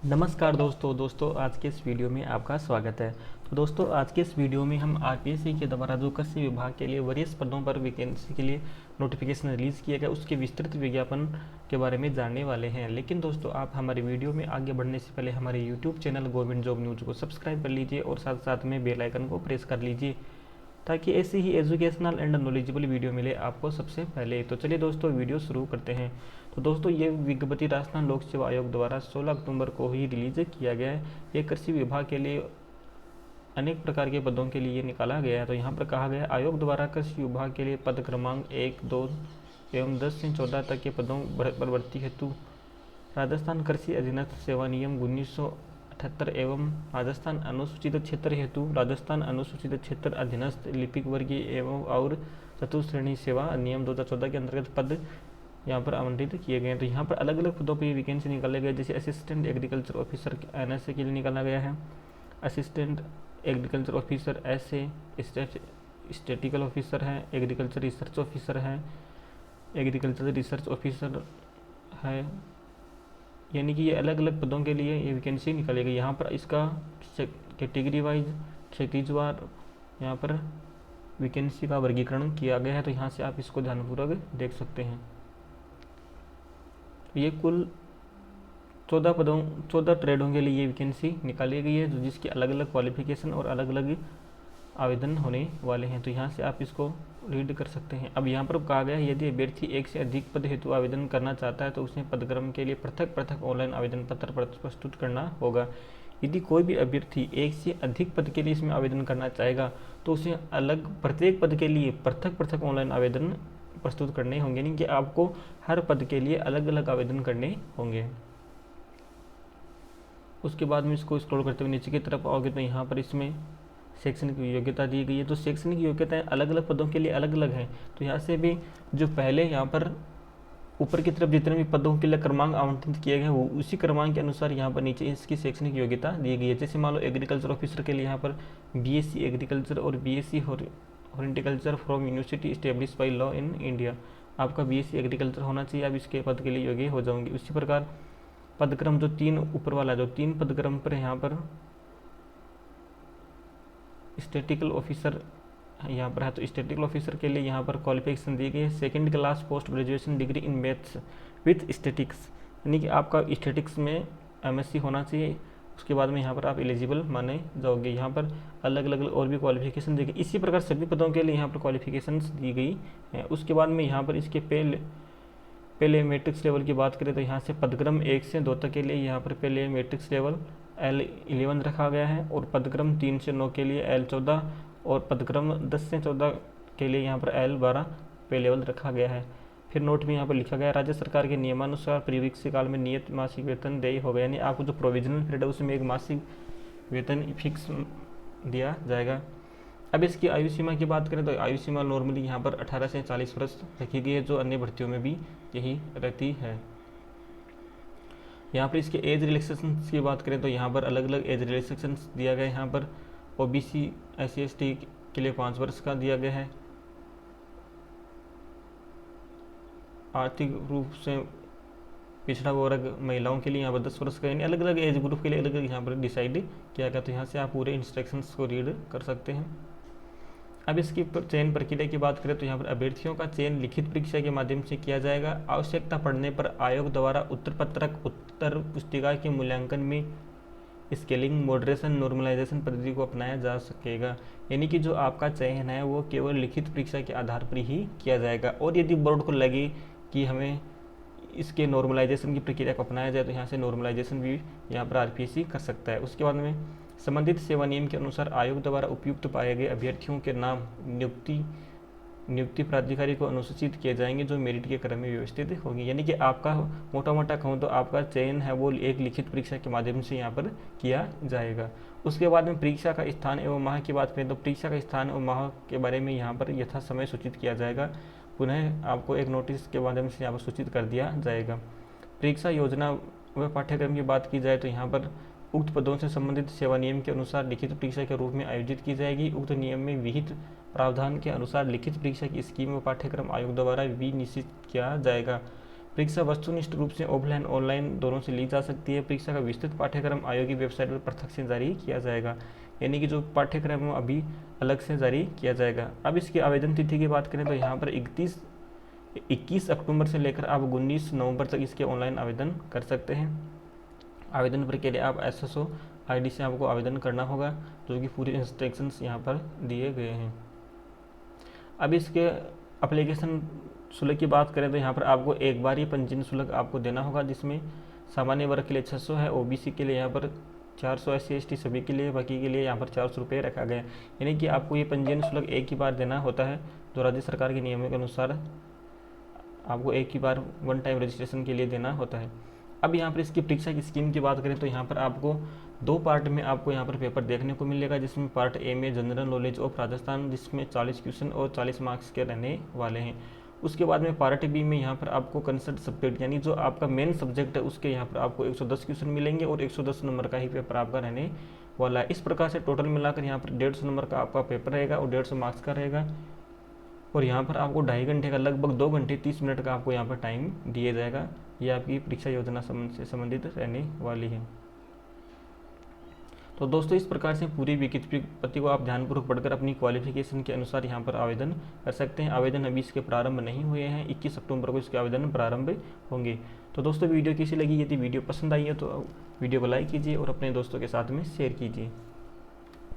नमस्कार दोस्तों आज के इस वीडियो में आपका स्वागत है। तो दोस्तों आज के इस वीडियो में हम आरपीएससी के द्वारा जो कृषि विभाग के लिए वरीय पदों पर वैकेंसी के लिए नोटिफिकेशन रिलीज़ किया गया उसके विस्तृत विज्ञापन के बारे में जानने वाले हैं। लेकिन दोस्तों आप हमारे वीडियो में आगे बढ़ने से पहले हमारे YouTube channel government job news को सब्सक्राइब कर लीजिए और साथ साथ में बेल आइकन को प्रेस कर लीजिए ताकि ऐसी ही एजुकेशनल एंड नॉलेजेबल वीडियो मिले आपको सबसे पहले। तो चलिए दोस्तों वीडियो शुरू करते हैं। तो दोस्तों ये विज्ञप्ति राजस्थान लोक सेवा आयोग द्वारा 16 अक्टूबर को ही रिलीज किया गया है। ये कृषि विभाग के लिए अनेक प्रकार के पदों के लिए निकाला गया है। तो यहाँ पर कहा गया आयोग द्वारा कृषि विभाग के लिए पद क्रमांक 1, 2 एवं 10 से 14 तक के पदों पर भर्ती हेतु राजस्थान कृषि अधीनस्थ सेवा नियम 1978 एवं राजस्थान अनुसूचित क्षेत्र हेतु राजस्थान अनुसूचित क्षेत्र अधीनस्थ लिपिक वर्गीय एवं और चतुश्रेणी सेवा नियम 2014 के अंतर्गत पद यहाँ पर आवंटित किए गए हैं। तो यहाँ पर अलग अलग पदों पर वैकेंसी निकाले गए, जैसे असिस्टेंट एग्रीकल्चर ऑफिसर NSA के लिए निकाला गया है, assistant agriculture officer SA, statistical officer है, एग्रीकल्चर रिसर्च ऑफिसर है, एग्रीकल्चर रिसर्च ऑफिसर है। यानी कि ये अलग अलग पदों के लिए ये वैकेंसी निकाली गई। यहाँ पर इसका कैटेगरी वाइज क्षतिजवार यहाँ पर वैकेंसी का वर्गीकरण किया गया है। तो यहाँ से आप इसको ध्यानपूर्वक देख सकते हैं। ये कुल 14 ट्रेडों के लिए ये वैकेंसी निकाली गई है, जो जिसकी अलग अलग क्वालिफिकेशन और अलग अलग आवेदन होने वाले हैं। तो यहाँ से आप इसको रीड कर सकते हैं। अब यहाँ पर कहा गया है यदि अभ्यर्थी एक से अधिक पद हेतु आवेदन करना चाहता है तो उसे पदक्रम के लिए पृथक पृथक ऑनलाइन आवेदन पत्र प्रस्तुत करना होगा। यदि कोई भी अभ्यर्थी एक से अधिक पद के लिए इसमें आवेदन करना चाहेगा तो उसे अलग प्रत्येक पद के लिए पृथक पृथक ऑनलाइन आवेदन प्रस्तुत करने होंगे, यानी कि आपको हर पद के लिए अलग अलग आवेदन करने होंगे। उसके बाद में इसको स्क्रॉल करते हुए नीचे की तरफ आओगे तो यहाँ पर इसमें शैक्षणिक योग्यता दी गई है। तो शैक्षणिक योग्यताएं अलग अलग पदों के लिए अलग अलग हैं। तो यहाँ से भी जो पहले यहाँ पर ऊपर की तरफ जितने भी पदों के लिए क्रमांक आवंटित किए गए हैं वो उसी क्रमांक के अनुसार यहाँ पर नीचे इसकी शैक्षणिक योग्यता दी गई है। जैसे मान लो एग्रीकल्चर ऑफिसर के लिए यहाँ पर BSc एग्रीकल्चर और BSc horticulture from university establish by law in India, आपका BSc एग्रीकल्चर होना चाहिए, आप इसके पद के लिए योग्य हो जाओगे। उसी प्रकार पदक्रम जो 3 ऊपर वाला जो 3 पदक्रम पर यहाँ पर स्टैटिकल ऑफिसर यहाँ पर है, तो स्टैटिकल ऑफिसर के लिए यहाँ पर क्वालिफिकेशन दी गई है 2nd class post graduation degree in maths with statics, यानी कि आपका स्टैटिक्स में MSc होना चाहिए। उसके बाद में यहाँ पर आप एलिजिबल माने जाओगे। यहाँ पर अलग अलग और भी क्वालिफिकेशन दी गई। इसी प्रकार सभी पदों के लिए यहाँ पर क्वालिफिकेशंस दी गई है। उसके बाद में यहाँ पर इसके पहले मैट्रिक्स लेवल की बात करें तो यहाँ से पदक्रम 1 से 2 तक के लिए यहाँ पर पहले मैट्रिक्स लेवल L11 रखा गया है और पदक्रम 3 से 9 के लिए L14 और पदक्रम 10 से 14 के लिए यहाँ पर L12 पे लेवल रखा गया है। फिर नोट में यहाँ पर लिखा गया राज्य सरकार के नियमानुसार परिवीक्षी काल में नियत मासिक वेतन देय होगा, यानी आपको जो प्रोविजनल पीरियड है उसमें एक मासिक वेतन फिक्स दिया जाएगा। अब इसकी आयु सीमा की बात करें तो आयु सीमा नॉर्मली यहाँ पर 18 से 40 वर्ष रखी गई है, जो अन्य भर्तियों में भी यही रहती है। यहाँ पर इसके एज रिलैक्सेशन की बात करें तो यहाँ पर अलग अलग एज रिलैक्सेशन दिया गया है। यहाँ पर OBC SC/ST के लिए 5 वर्ष का दिया गया है, आर्थिक रूप से पिछड़ा वर्ग महिलाओं के लिए यहाँ पर 10 वर्ष का, यानी अलग अलग एज ग्रुप के लिए अलग अलग यहाँ पर डिसाइड किया गया। तो यहाँ से आप पूरे इंस्ट्रक्शंस को रीड कर सकते हैं। अब इसकी चयन प्रक्रिया की बात करें तो यहाँ पर अभ्यर्थियों का चयन लिखित परीक्षा के माध्यम से किया जाएगा। आवश्यकता पड़ने पर आयोग द्वारा उत्तर पुस्तिका के मूल्यांकन में स्केलिंग, मॉडरेशन, नॉर्मलाइजेशन पद्धति को अपनाया जा सकेगा, यानी कि जो आपका चयन है वो केवल लिखित परीक्षा के आधार पर ही किया जाएगा। और यदि बोर्ड को लगे कि हमें इसके नॉर्मलाइजेशन की प्रक्रिया को अपनाया जाए तो यहाँ से नॉर्मलाइजेशन भी यहाँ पर RPSC कर सकता है। उसके बाद में संबंधित सेवा नियम के अनुसार आयोग द्वारा उपयुक्त पाए गए अभ्यर्थियों के नाम नियुक्ति प्राधिकारी को अनुसूचित किए जाएंगे, जो मेरिट के क्रम में व्यवस्थित होगी। यानी कि आपका मोटा मोटा कहूँ तो आपका चयन है वो एक लिखित परीक्षा के माध्यम से यहाँ पर किया जाएगा। उसके बाद में परीक्षा का स्थान एवं माह की बात करें तो परीक्षा का स्थान एवं माह के बारे में यहाँ पर यथा समय सूचित किया जाएगा। पुनः आपको एक नोटिस के माध्यम से यहाँ पर सूचित कर दिया जाएगा। परीक्षा योजना व पाठ्यक्रम की बात की जाए तो यहाँ पर उक्त पदों से संबंधित सेवा नियम के अनुसार लिखित परीक्षा के रूप में आयोजित की जाएगी। उक्त नियम में विहित प्रावधान के अनुसार लिखित परीक्षा की स्कीम व पाठ्यक्रम आयोग द्वारा भी निश्चित किया जाएगा। परीक्षा वस्तुनिष्ठ रूप से ऑफलाइन ऑनलाइन दोनों से ली जा सकती है। परीक्षा का विस्तृत पाठ्यक्रम आयोग की वेबसाइट पर पृथक से जारी किया जाएगा, यानी कि जो पाठ्यक्रम है अभी अलग से जारी किया जाएगा। अब इसकी आवेदन तिथि की बात करें तो यहाँ पर 21 अक्टूबर से लेकर आप 19 नवंबर तक इसके ऑनलाइन आवेदन कर सकते हैं। आवेदन पर के लिए आप SSO ID से आपको आवेदन करना होगा, जो कि पूरे इंस्ट्रक्शंस यहाँ पर दिए गए हैं। अब इसके एप्लीकेशन शुल्क की बात करें तो यहाँ पर आपको एक बार ये पंजीयन शुल्क आपको देना होगा, जिसमें सामान्य वर्ग के लिए 600 है, OBC के लिए यहाँ पर 400, SC ST सभी के लिए, बाकी के लिए यहाँ पर 400 रुपये रखा गया है। यानी कि आपको ये पंजीयन शुल्क एक ही बार देना होता है, जो राज्य सरकार के नियमों के अनुसार आपको एक ही बार वन टाइम रजिस्ट्रेशन के लिए देना होता है। अब यहाँ पर इसकी परीक्षा की स्कीम की बात करें तो यहाँ पर आपको 2 पार्ट में आपको यहाँ पर पेपर देखने को मिलेगा, जिसमें पार्ट ए में जनरल नॉलेज ऑफ राजस्थान, जिसमें 40 क्वेश्चन और 40 मार्क्स के रहने वाले हैं। उसके बाद में पार्ट बी में यहाँ पर आपको कंसर्ट सब्जेक्ट, यानी जो आपका मेन सब्जेक्ट है, उसके यहाँ पर आपको 110 क्वेश्चन मिलेंगे और 110 नंबर का ही पेपर आपका रहने वाला है। इस प्रकार से टोटल मिलाकर यहाँ पर 150 नंबर का आपका पेपर रहेगा और 150 मार्क्स का रहेगा। और यहाँ पर आपको 2.5 घंटे का, लगभग 2 घंटे 30 मिनट का आपको यहाँ पर टाइम दिया जाएगा। ये आपकी परीक्षा योजना से संबंधित रहने वाली है। तो दोस्तों, इस प्रकार से पूरी विज्ञप्ति को आप ध्यानपूर्वक पढ़कर अपनी क्वालिफिकेशन के अनुसार यहाँ पर आवेदन कर सकते हैं। आवेदन अभी इसके प्रारंभ नहीं हुए हैं, 21 अक्टूबर को इसके आवेदन प्रारंभ होंगे। तो दोस्तों, वीडियो कैसी लगी? यदि वीडियो पसंद आई है तो वीडियो को लाइक कीजिए और अपने दोस्तों के साथ में शेयर कीजिए।